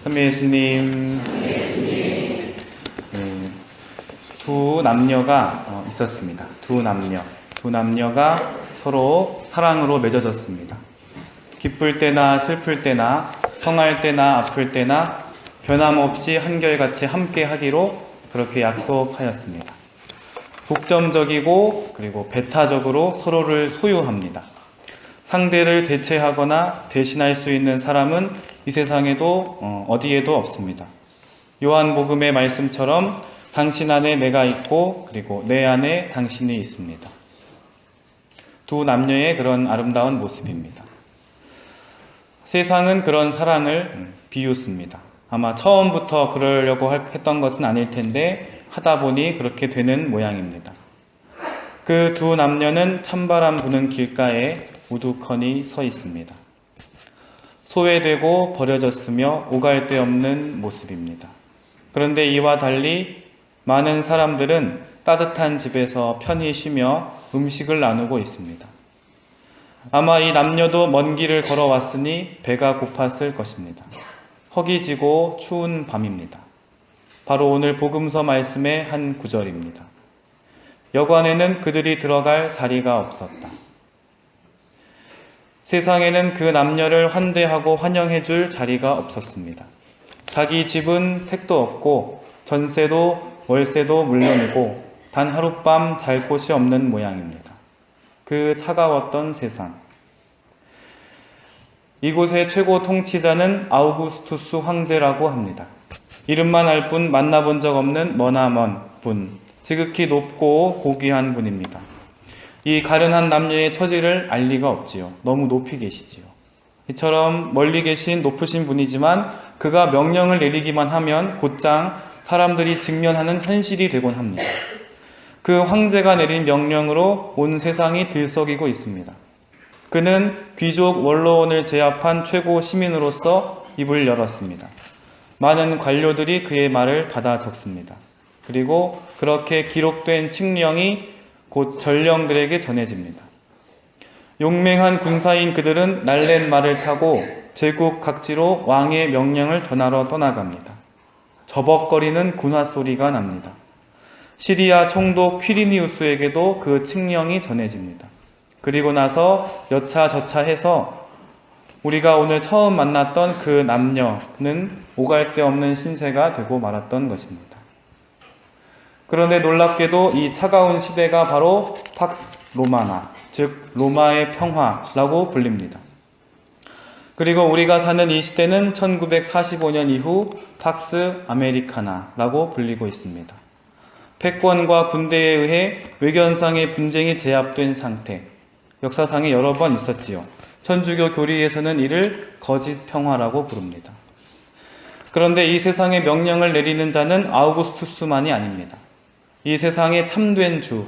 참여 예수님. 두 남녀가 있었습니다. 두 남녀가 서로 사랑으로 맺어졌습니다. 기쁠 때나 슬플 때나 성할 때나 아플 때나 변함없이 한결같이 함께 하기로 그렇게 약속하였습니다. 독점적이고 그리고 배타적으로 서로를 소유합니다. 상대를 대체하거나 대신할 수 있는 사람은 이 세상에도 어디에도 없습니다. 요한복음의 말씀처럼 당신 안에 내가 있고 그리고 내 안에 당신이 있습니다. 두 남녀의 그런 아름다운 모습입니다. 세상은 그런 사랑을 비웃습니다. 아마 처음부터 그러려고 했던 것은 아닐 텐데 하다 보니 그렇게 되는 모양입니다. 그 두 남녀는 찬바람 부는 길가에 우두커니 서 있습니다. 소외되고 버려졌으며 오갈 데 없는 모습입니다. 그런데 이와 달리 많은 사람들은 따뜻한 집에서 편히 쉬며 음식을 나누고 있습니다. 아마 이 남녀도 먼 길을 걸어왔으니 배가 고팠을 것입니다. 허기지고 추운 밤입니다. 바로 오늘 복음서 말씀의 한 구절입니다. 여관에는 그들이 들어갈 자리가 없었다. 세상에는 그 남녀를 환대하고 환영해 줄 자리가 없었습니다. 자기 집은 택도 없고 전세도 월세도 물론이고 단 하룻밤 잘 곳이 없는 모양입니다. 그 차가웠던 세상. 이곳의 최고 통치자는 아우구스투스 황제라고 합니다. 이름만 알 뿐 만나본 적 없는 머나먼 분, 지극히 높고 고귀한 분입니다. 이 가련한 남녀의 처지를 알 리가 없지요. 너무 높이 계시지요. 이처럼 멀리 계신 높으신 분이지만 그가 명령을 내리기만 하면 곧장 사람들이 직면하는 현실이 되곤 합니다. 그 황제가 내린 명령으로 온 세상이 들썩이고 있습니다. 그는 귀족 원로원을 제압한 최고 시민으로서 입을 열었습니다. 많은 관료들이 그의 말을 받아 적습니다. 그리고 그렇게 기록된 칙령이 곧 전령들에게 전해집니다. 용맹한 군사인 그들은 날랜 말을 타고 제국 각지로 왕의 명령을 전하러 떠나갑니다. 저벅거리는 군화 소리가 납니다. 시리아 총독 퀴리니우스에게도 그 칙령이 전해집니다. 그리고 나서 여차저차해서 우리가 오늘 처음 만났던 그 남녀는 오갈 데 없는 신세가 되고 말았던 것입니다. 그런데 놀랍게도 이 차가운 시대가 바로 팍스 로마나, 즉 로마의 평화라고 불립니다. 그리고 우리가 사는 이 시대는 1945년 이후 팍스 아메리카나라고 불리고 있습니다. 패권과 군대에 의해 외견상의 분쟁이 제압된 상태, 역사상에 여러 번 있었지요. 천주교 교리에서는 이를 거짓 평화라고 부릅니다. 그런데 이 세상의 명령을 내리는 자는 아우구스투스만이 아닙니다. 이 세상의 참된 주,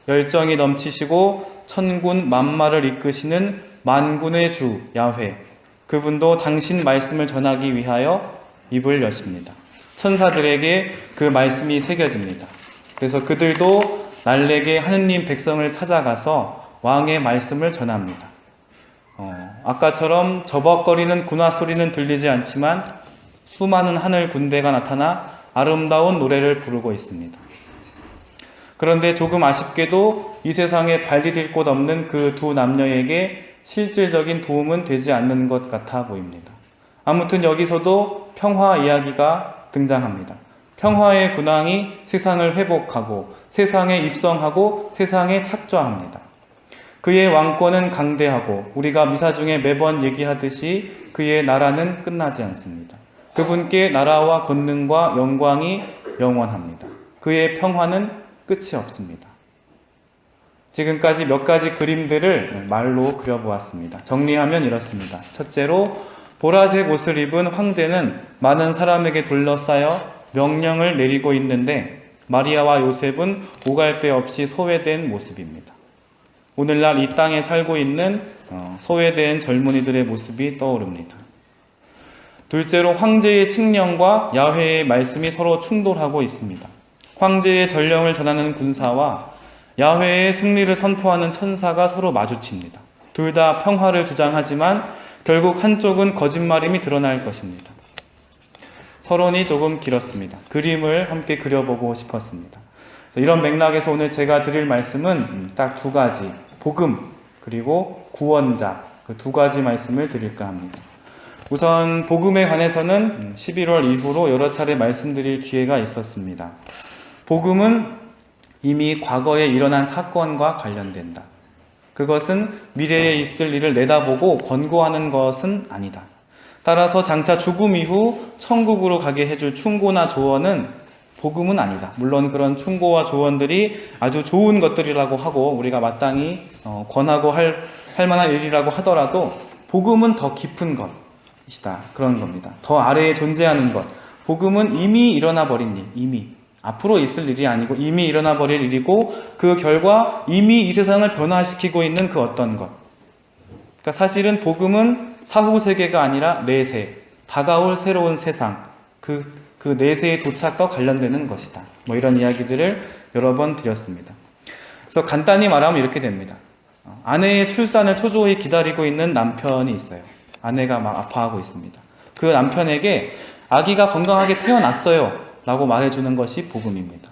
열정이 넘치시고 천군 만마를 이끄시는 만군의 주 야훼, 그분도 당신 말씀을 전하기 위하여 입을 여십니다. 천사들에게 그 말씀이 새겨집니다. 그래서 그들도 날래게 하느님 백성을 찾아가서 왕의 말씀을 전합니다. 아까처럼 저벅거리는 군화 소리는 들리지 않지만 수많은 하늘 군대가 나타나 아름다운 노래를 부르고 있습니다. 그런데 조금 아쉽게도 이 세상에 발 디딜 곳 없는 그 두 남녀에게 실질적인 도움은 되지 않는 것 같아 보입니다. 아무튼 여기서도 평화 이야기가 등장합니다. 평화의 군왕이 세상을 회복하고 세상에 입성하고 세상에 착좌합니다. 그의 왕권은 강대하고 우리가 미사 중에 매번 얘기하듯이 그의 나라는 끝나지 않습니다. 그분께 나라와 권능과 영광이 영원합니다. 그의 평화는 끝이 없습니다. 지금까지 몇 가지 그림들을 말로 그려보았습니다. 정리하면 이렇습니다. 첫째로 보라색 옷을 입은 황제는 많은 사람에게 둘러싸여 명령을 내리고 있는데 마리아와 요셉은 오갈 데 없이 소외된 모습입니다. 오늘날 이 땅에 살고 있는 소외된 젊은이들의 모습이 떠오릅니다. 둘째로 황제의 칙령과 야훼의 말씀이 서로 충돌하고 있습니다. 황제의 전령을 전하는 군사와 야훼의 승리를 선포하는 천사가 서로 마주칩니다. 둘 다 평화를 주장하지만 결국 한쪽은 거짓말임이 드러날 것입니다. 서론이 조금 길었습니다. 그림을 함께 그려보고 싶었습니다. 이런 맥락에서 오늘 제가 드릴 말씀은 딱 두 가지, 복음 그리고 구원자, 그 두 가지 말씀을 드릴까 합니다. 우선 복음에 관해서는 11월 이후로 여러 차례 말씀드릴 기회가 있었습니다. 복음은 이미 과거에 일어난 사건과 관련된다. 그것은 미래에 있을 일을 내다보고 권고하는 것은 아니다. 따라서 장차 죽음 이후 천국으로 가게 해줄 충고나 조언은 복음은 아니다. 물론 그런 충고와 조언들이 아주 좋은 것들이라고 하고 우리가 마땅히 권하고 할 만한 일이라고 하더라도 복음은 더 깊은 것이다. 그런 겁니다. 더 아래에 존재하는 것. 복음은 이미 일어나 버린 일, 이미 앞으로 있을 일이 아니고 이미 일어나 버릴 일이고 그 결과 이미 이 세상을 변화시키고 있는 그 어떤 것. 그러니까 사실은 복음은 사후 세계가 아니라 내세, 다가올 새로운 세상, 그 내세의 도착과 관련되는 것이다. 뭐 이런 이야기들을 여러 번 드렸습니다. 그래서 간단히 말하면 이렇게 됩니다. 아내의 출산을 초조히 기다리고 있는 남편이 있어요. 아내가 막 아파하고 있습니다. 그 남편에게 아기가 건강하게 태어났어요 라고 말해주는 것이 복음입니다.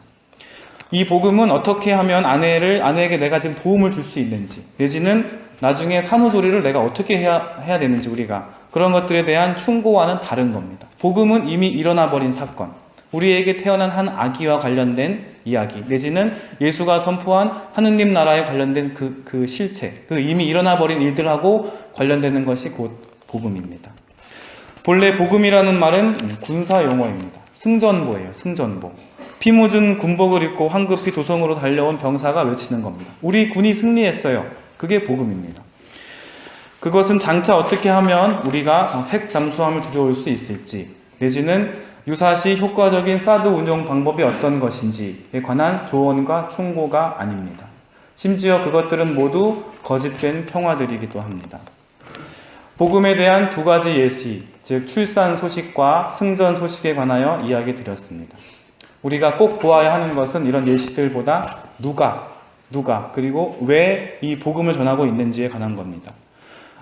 이 복음은 어떻게 하면 아내에게 내가 지금 도움을 줄 수 있는지, 내지는 나중에 산후조리를 내가 어떻게 해야 되는지 우리가 그런 것들에 대한 충고와는 다른 겁니다. 복음은 이미 일어나 버린 사건, 우리에게 태어난 한 아기와 관련된 이야기, 내지는 예수가 선포한 하느님 나라에 관련된 그 실체, 그 이미 일어나 버린 일들하고 관련되는 것이 곧 복음입니다. 본래 복음이라는 말은 군사 용어입니다. 승전보예요. 승전보. 피 묻은 군복을 입고 황급히 도성으로 달려온 병사가 외치는 겁니다. 우리 군이 승리했어요. 그게 복음입니다. 그것은 장차 어떻게 하면 우리가 핵 잠수함을 들여올 수 있을지, 내지는 유사시 효과적인 사드 운용 방법이 어떤 것인지에 관한 조언과 충고가 아닙니다. 심지어 그것들은 모두 거짓된 평화들이기도 합니다. 복음에 대한 두 가지 예시, 즉 출산 소식과 승전 소식에 관하여 이야기 드렸습니다. 우리가 꼭 보아야 하는 것은 이런 예시들보다 누가 그리고 왜 이 복음을 전하고 있는지에 관한 겁니다.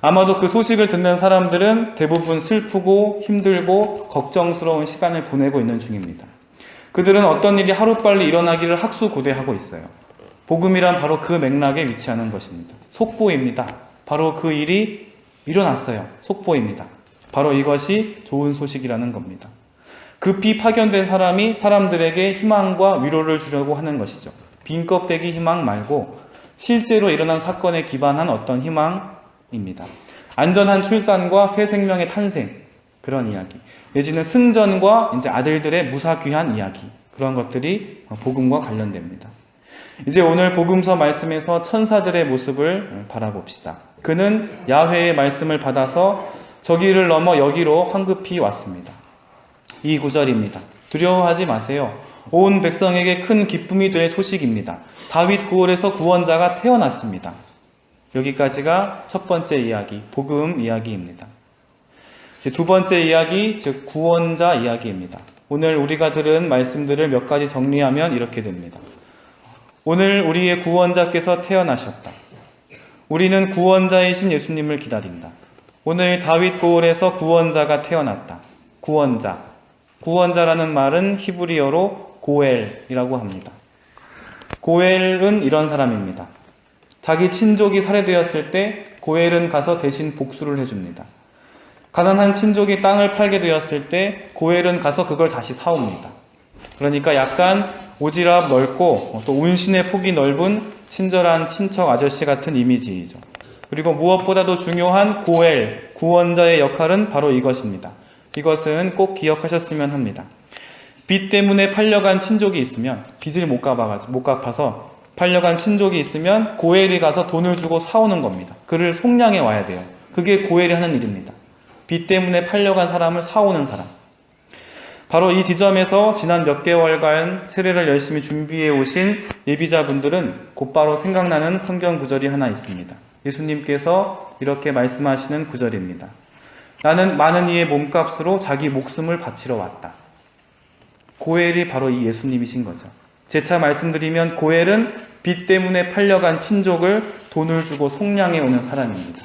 아마도 그 소식을 듣는 사람들은 대부분 슬프고 힘들고 걱정스러운 시간을 보내고 있는 중입니다. 그들은 어떤 일이 하루빨리 일어나기를 학수고대하고 있어요. 복음이란 바로 그 맥락에 위치하는 것입니다. 속보입니다. 바로 그 일이 일어났어요. 속보입니다. 바로 이것이 좋은 소식이라는 겁니다. 급히 파견된 사람이 사람들에게 희망과 위로를 주려고 하는 것이죠. 빈 껍데기 희망 말고 실제로 일어난 사건에 기반한 어떤 희망입니다. 안전한 출산과 새 생명의 탄생, 그런 이야기. 내지는 승전과 이제 아들들의 무사귀한 이야기. 그런 것들이 복음과 관련됩니다. 이제 오늘 복음서 말씀에서 천사들의 모습을 바라봅시다. 그는 야훼의 말씀을 받아서 저기를 넘어 여기로 황급히 왔습니다. 이 구절입니다. 두려워하지 마세요. 온 백성에게 큰 기쁨이 될 소식입니다. 다윗 고을에서 구원자가 태어났습니다. 여기까지가 첫 번째 이야기, 복음 이야기입니다. 두 번째 이야기, 즉 구원자 이야기입니다. 오늘 우리가 들은 말씀들을 몇 가지 정리하면 이렇게 됩니다. 오늘 우리의 구원자께서 태어나셨다. 우리는 구원자이신 예수님을 기다린다. 오늘 다윗 고을에서 구원자가 태어났다. 구원자라는 말은 히브리어로 고엘이라고 합니다. 고엘은 이런 사람입니다. 자기 친족이 살해되었을 때 고엘은 가서 대신 복수를 해줍니다. 가난한 친족이 땅을 팔게 되었을 때 고엘은 가서 그걸 다시 사옵니다. 그러니까 약간 오지랖 넓고 또 운신의 폭이 넓은 친절한 친척 아저씨 같은 이미지이죠. 그리고 무엇보다도 중요한 고엘, 구원자의 역할은 바로 이것입니다. 이것은 꼭 기억하셨으면 합니다. 빚 때문에 팔려간 친족이 있으면, 빚을 못 갚아서 팔려간 친족이 있으면 고엘이 가서 돈을 주고 사오는 겁니다. 그를 속량해 와야 돼요. 그게 고엘이 하는 일입니다. 빚 때문에 팔려간 사람을 사오는 사람. 바로 이 지점에서 지난 몇 개월간 세례를 열심히 준비해 오신 예비자분들은 곧바로 생각나는 성경 구절이 하나 있습니다. 예수님께서 이렇게 말씀하시는 구절입니다. 나는 많은 이의 몸값으로 자기 목숨을 바치러 왔다. 고엘이 바로 이 예수님이신 거죠. 재차 말씀드리면 고엘은 빚 때문에 팔려간 친족을 돈을 주고 속량해 오는 사람입니다.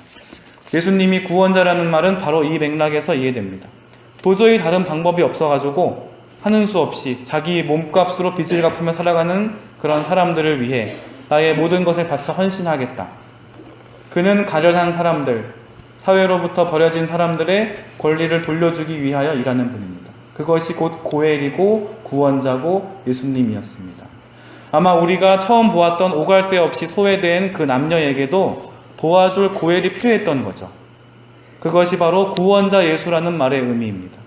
예수님이 구원자라는 말은 바로 이 맥락에서 이해됩니다. 도저히 다른 방법이 없어가지고 하는 수 없이 자기 몸값으로 빚을 갚으며 살아가는 그런 사람들을 위해 나의 모든 것을 바쳐 헌신하겠다. 그는 가련한 사람들, 사회로부터 버려진 사람들의 권리를 돌려주기 위하여 일하는 분입니다. 그것이 곧 고엘이고 구원자고 예수님이었습니다. 아마 우리가 처음 보았던 오갈 데 없이 소외된 그 남녀에게도 도와줄 고엘이 필요했던 거죠. 그것이 바로 구원자 예수라는 말의 의미입니다.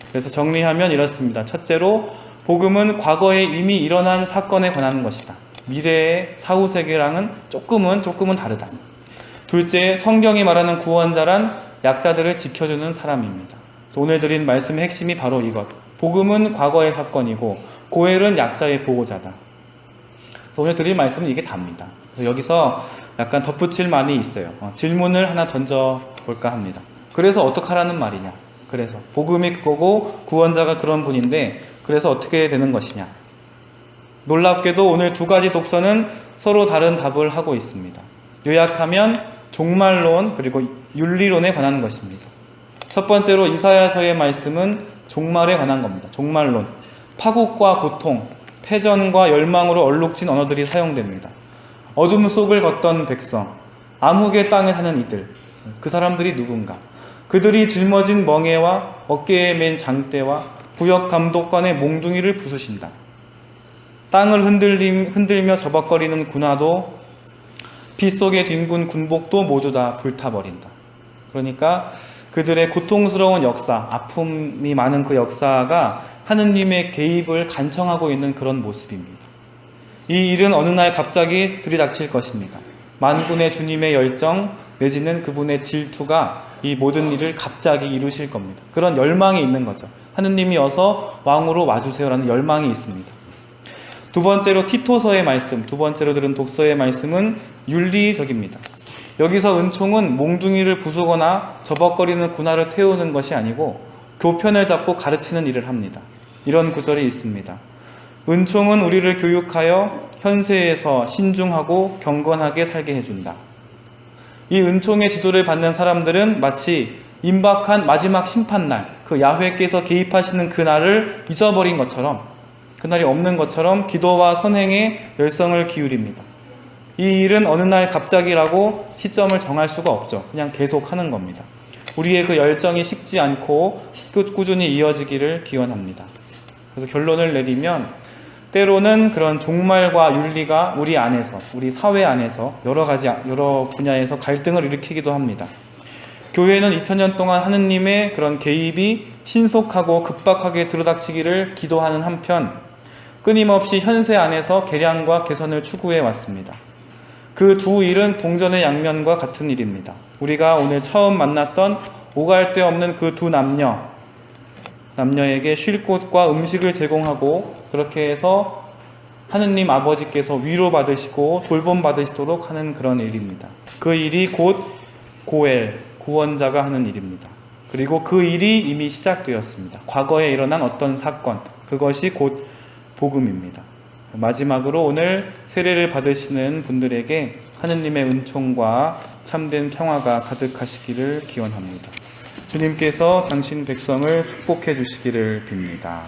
그래서 정리하면 이렇습니다. 첫째로, 복음은 과거에 이미 일어난 사건에 관한 것이다. 미래의 사후세계랑은 조금은 다르다. 둘째, 성경이 말하는 구원자란 약자들을 지켜주는 사람입니다. 그래서 오늘 드린 말씀의 핵심이 바로 이것. 복음은 과거의 사건이고 고엘은 약자의 보호자다. 그래서 오늘 드릴 말씀은 이게 답니다. 여기서 약간 덧붙일 말이 있어요. 질문을 하나 던져볼까 합니다. 그래서 어떡하라는 말이냐? 그래서 복음이 그거고 구원자가 그런 분인데 그래서 어떻게 되는 것이냐? 놀랍게도 오늘 두 가지 독서는 서로 다른 답을 하고 있습니다. 요약하면 종말론 그리고 윤리론에 관한 것입니다. 첫 번째로 이사야서의 말씀은 종말에 관한 겁니다. 종말론. 파국과 고통, 패전과 열망으로 얼룩진 언어들이 사용됩니다. 어둠 속을 걷던 백성, 암흑의 땅에 사는 이들, 그 사람들이 누군가? 그들이 짊어진 멍에와 어깨에 맨 장대와 구역 감독관의 몽둥이를 부수신다. 땅을 흔들며 저벅거리는 군화도 피 속에 뒹군 군복도 모두 다 불타버린다. 그러니까 그들의 고통스러운 역사, 아픔이 많은 그 역사가 하느님의 개입을 간청하고 있는 그런 모습입니다. 이 일은 어느 날 갑자기 들이닥칠 것입니다. 만군의 주님의 열정 내지는 그분의 질투가 이 모든 일을 갑자기 이루실 겁니다. 그런 열망이 있는 거죠. 하느님이 어서 왕으로 와주세요라는 열망이 있습니다. 두 번째로 티토서의 말씀, 두 번째로 들은 독서의 말씀은 윤리적입니다. 여기서 은총은 몽둥이를 부수거나 저벅거리는 군화를 태우는 것이 아니고 교편을 잡고 가르치는 일을 합니다. 이런 구절이 있습니다. 은총은 우리를 교육하여 현세에서 신중하고 경건하게 살게 해준다. 이 은총의 지도를 받는 사람들은 마치 임박한 마지막 심판날, 그 야훼께서 개입하시는 그날을 잊어버린 것처럼, 그날이 없는 것처럼 기도와 선행에 열성을 기울입니다. 이 일은 어느 날 갑자기라고 시점을 정할 수가 없죠. 그냥 계속 하는 겁니다. 우리의 그 열정이 식지 않고 꾸준히 이어지기를 기원합니다. 그래서 결론을 내리면 때로는 그런 종말과 윤리가 우리 안에서, 우리 사회 안에서 여러 분야에서 갈등을 일으키기도 합니다. 교회는 2000년 동안 하느님의 그런 개입이 신속하고 급박하게 들어닥치기를 기도하는 한편 끊임없이 현세 안에서 개량과 개선을 추구해 왔습니다. 그 두 일은 동전의 양면과 같은 일입니다. 우리가 오늘 처음 만났던 오갈 데 없는 그 두 남녀에게 쉴 곳과 음식을 제공하고 그렇게 해서 하느님 아버지께서 위로받으시고 돌봄받으시도록 하는 그런 일입니다. 그 일이 곧 고엘, 구원자가 하는 일입니다. 그리고 그 일이 이미 시작되었습니다. 과거에 일어난 어떤 사건, 그것이 곧 복음입니다. 마지막으로 오늘 세례를 받으시는 분들에게 하느님의 은총과 참된 평화가 가득하시기를 기원합니다. 주님께서 당신 백성을 축복해 주시기를 빕니다.